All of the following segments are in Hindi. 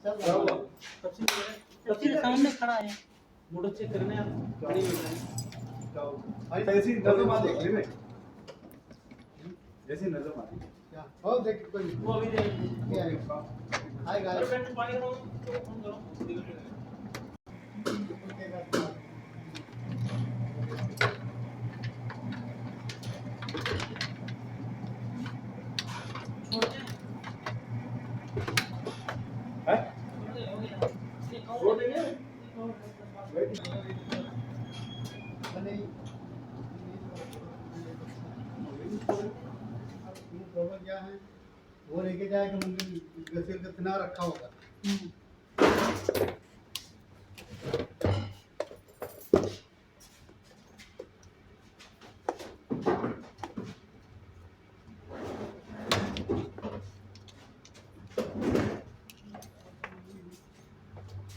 सबसे सामने खड़ा है। मोटर चेक करने आप गाड़ी में भाई ऐसी नजर मार देख ले जैसी नजर मारी क्या हो देख कोई वो अभी देख क्या है हाय गाइस पानी करो तो फोन करो है छोड़ देंगे नहीं प्रॉब्लम क्या है वो लेके जाएगा मंदिर गसील का किनारा रखा होगा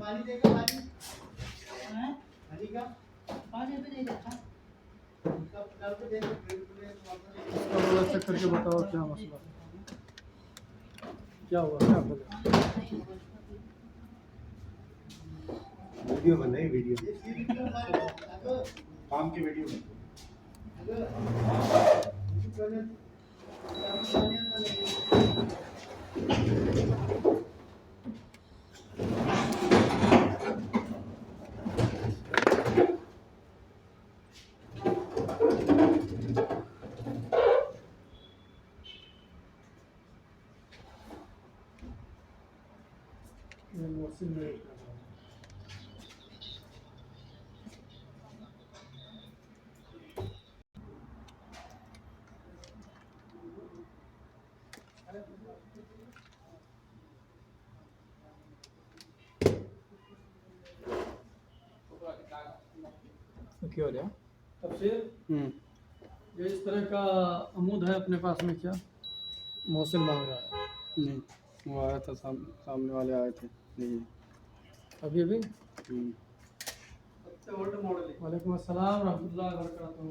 पानी देगा पानी हैं पानी का पानी भी नहीं देखा कब पे देंगे चेक करके बताओ क्या मसला क्या हुआ क्या बोले वीडियो बन रही वीडियो काम की वीडियो क्या हो रहा तफसीर ये इस तरह का अमूद है अपने पास में क्या मौसम मांग रहा है नहीं वो आया था सामने वाले आए थे नहीं अभी अभी सबसे ओल्ड मॉडल वालेकुम अस्सलाम रहमतुल्लाहि व बरकातहू